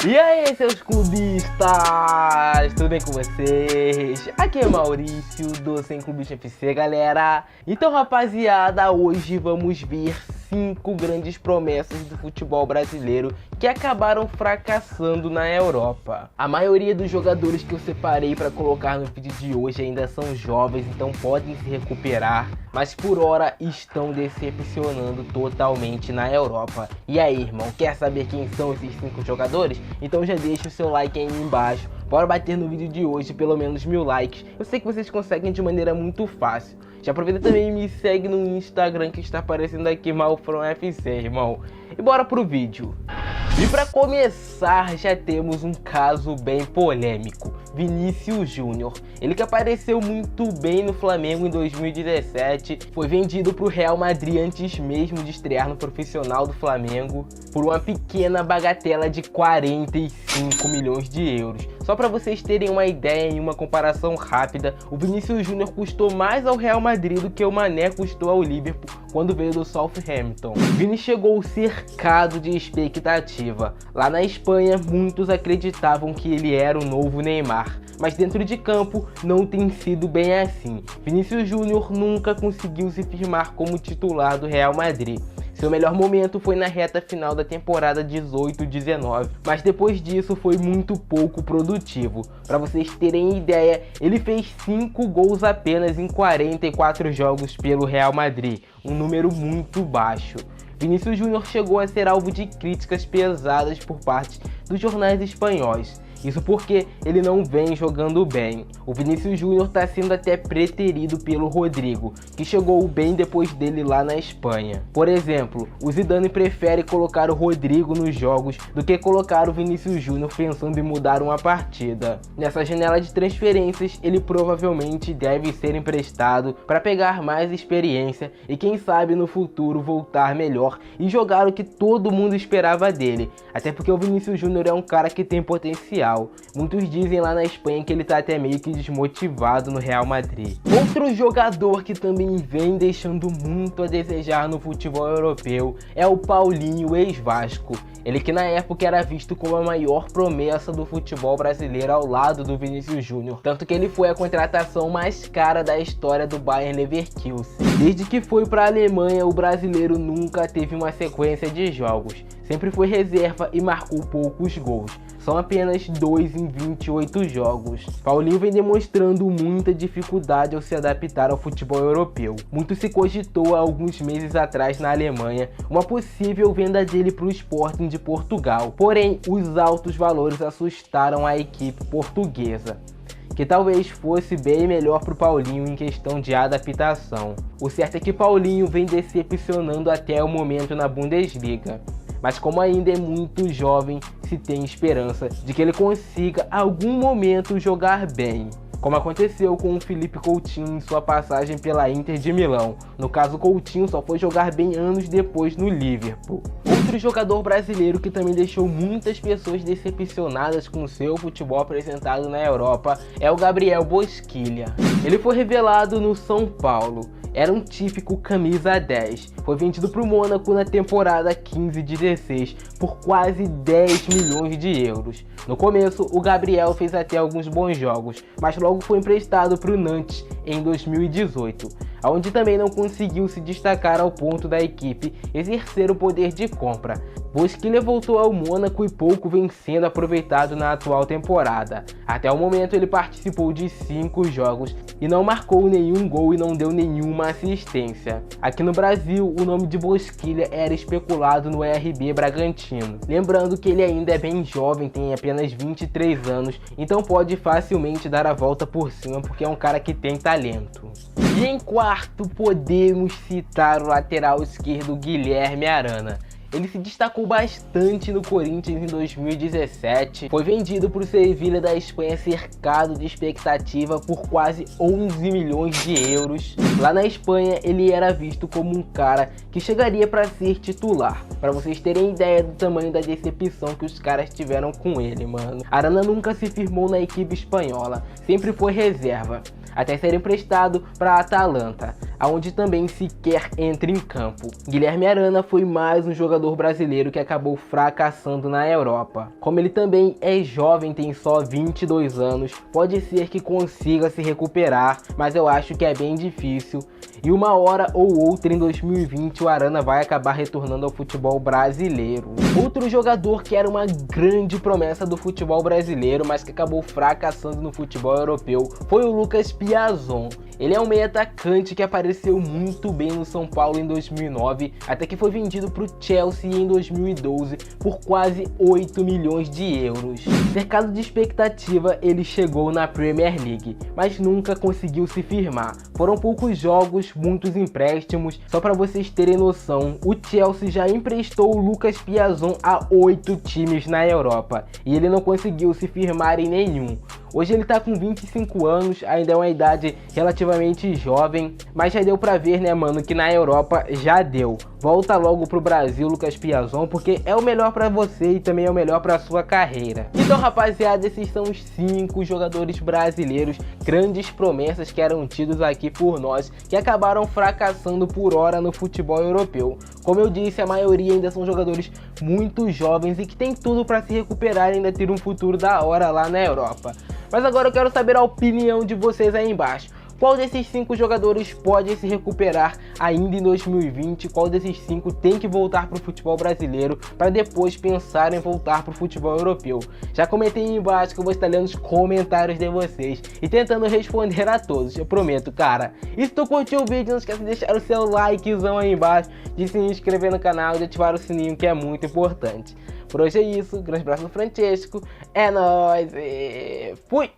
E aí, seus clubistas, tudo bem com vocês? Aqui é Maurício do Sem Clubista FC, galera. Então, rapaziada, hoje vamos ver 5 grandes promessas do futebol brasileiro que acabaram fracassando na Europa. A maioria dos jogadores que eu separei para colocar no vídeo de hoje ainda são jovens, então podem se recuperar, mas por hora estão decepcionando totalmente na Europa. E aí, irmão, quer saber quem são esses 5 jogadores? Então já deixa o seu like aí embaixo. Bora bater no vídeo de hoje pelo menos 1000 likes. Eu sei que vocês conseguem de maneira muito fácil. Já aproveita também e me segue no Instagram que está aparecendo aqui, Malfron FC, irmão. E bora pro vídeo. E para começar, já temos um caso bem polêmico. Vinícius Júnior, ele que apareceu muito bem no Flamengo em 2017, foi vendido para o Real Madrid antes mesmo de estrear no profissional do Flamengo por uma pequena bagatela de 45 milhões de euros. Só para vocês terem uma ideia em uma comparação rápida, o Vinícius Júnior custou mais ao Real Madrid do que o Mané custou ao Liverpool quando veio do Southampton. Vini chegou cercado de expectativa. Lá na Espanha, muitos acreditavam que ele era o novo Neymar, mas dentro de campo não tem sido bem assim. Vinícius Júnior nunca conseguiu se firmar como titular do Real Madrid. Seu melhor momento foi na reta final da temporada 18-19, mas depois disso foi muito pouco produtivo. Para vocês terem ideia, ele fez 5 gols apenas em 44 jogos pelo Real Madrid, um número muito baixo. Vinícius Júnior chegou a ser alvo de críticas pesadas por parte dos jornais espanhóis. Isso porque ele não vem jogando bem. O Vinícius Júnior está sendo até preterido pelo Rodrigo, que chegou bem depois dele lá na Espanha. Por exemplo, o Zidane prefere colocar o Rodrigo nos jogos do que colocar o Vinícius Júnior pensando em mudar uma partida. Nessa janela de transferências, ele provavelmente deve ser emprestado para pegar mais experiência e quem sabe no futuro voltar melhor e jogar o que todo mundo esperava dele. Até porque o Vinícius Júnior é um cara que tem potencial. Muitos dizem lá na Espanha que ele tá até meio que desmotivado no Real Madrid. Outro jogador que também vem deixando muito a desejar no futebol europeu é o Paulinho, ex-Vasco. Ele que na época era visto como a maior promessa do futebol brasileiro ao lado do Vinícius Júnior, tanto que ele foi a contratação mais cara da história do Bayer Leverkusen. Desde que foi para a Alemanha, o brasileiro nunca teve uma sequência de jogos, sempre foi reserva e marcou poucos gols. São apenas 2 em 28 jogos. Paulinho vem demonstrando muita dificuldade ao se adaptar ao futebol europeu. Muito se cogitou há alguns meses atrás na Alemanha uma possível venda dele para o Sporting de Portugal. Porém, os altos valores assustaram a equipe portuguesa, que talvez fosse bem melhor para o Paulinho em questão de adaptação. O certo é que Paulinho vem decepcionando até o momento na Bundesliga. Mas como ainda é muito jovem, se tem esperança de que ele consiga algum momento jogar bem, como aconteceu com o Philippe Coutinho em sua passagem pela Inter de Milão. No caso, Coutinho só foi jogar bem anos depois no Liverpool. Outro jogador brasileiro que também deixou muitas pessoas decepcionadas com seu futebol apresentado na Europa é o Gabriel Bosquilha. Ele foi revelado no São Paulo. Era um típico camisa 10, foi vendido para o Mônaco na temporada 15-16 por quase 10 milhões de euros. No começo, o Gabriel fez até alguns bons jogos, mas logo foi emprestado para o Nantes em 2018, onde também não conseguiu se destacar ao ponto da equipe exercer o poder de compra. Bosquilha voltou ao Mônaco e pouco vem sendo aproveitado na atual temporada. Até o momento ele participou de 5 jogos e não marcou nenhum gol e não deu nenhuma assistência. Aqui no Brasil, o nome de Bosquilha era especulado no RB Bragantino. Lembrando que ele ainda é bem jovem, tem apenas 23 anos, então pode facilmente dar a volta por cima porque é um cara que tem talento. E em quarto podemos citar o lateral esquerdo Guilherme Arana. Ele se destacou bastante no Corinthians em 2017, foi vendido para o Sevilha da Espanha cercado de expectativa por quase 11 milhões de euros. Lá na Espanha ele era visto como um cara que chegaria para ser titular. Para vocês terem ideia do tamanho da decepção que os caras tiveram com ele, mano. Arana nunca se firmou na equipe espanhola, sempre foi reserva, até ser emprestado para a Atalanta, onde também sequer entra em campo. Guilherme Arana foi mais um jogador brasileiro que acabou fracassando na Europa. Como ele também é jovem, tem só 22 anos, pode ser que consiga se recuperar, mas eu acho que é bem difícil. E uma hora ou outra em 2020 o Arana vai acabar retornando ao futebol brasileiro. Outro jogador que era uma grande promessa do futebol brasileiro, mas que acabou fracassando no futebol europeu, foi o Lucas Piazon. Ele é um meio atacante que apareceu muito bem no São Paulo em 2009, até que foi vendido para o Chelsea em 2012 por quase 8 milhões de euros. Cercado de expectativa, ele chegou na Premier League, mas nunca conseguiu se firmar. Foram poucos jogos, muitos empréstimos. Só para vocês terem noção, o Chelsea já emprestou o Lucas Piazon a 8 times na Europa e ele não conseguiu se firmar em nenhum. Hoje ele tá com 25 anos, ainda é uma idade relativamente jovem, mas já deu pra ver, né, mano, que na Europa já deu. Volta logo pro Brasil, Lucas Piazon, porque é o melhor pra você e também é o melhor pra sua carreira. Então, rapaziada, esses são os 5 jogadores brasileiros, grandes promessas que eram tidos aqui por nós, que acabaram fracassando por hora no futebol europeu. Como eu disse, a maioria ainda são jogadores muito jovens e que tem tudo pra se recuperar e ainda ter um futuro da hora lá na Europa. Mas agora eu quero saber a opinião de vocês aí embaixo. Qual desses 5 jogadores pode se recuperar ainda em 2020? Qual desses 5 tem que voltar para o futebol brasileiro para depois pensar em voltar para o futebol europeu? Já comentei aí embaixo que eu vou estar lendo os comentários de vocês e tentando responder a todos, eu prometo, cara. E se tu curtiu o vídeo, não esquece de deixar o seu likezão aí embaixo, de se inscrever no canal e de ativar o sininho, que é muito importante. Por hoje é isso, grande abraço do Francesco, é nóis e fui!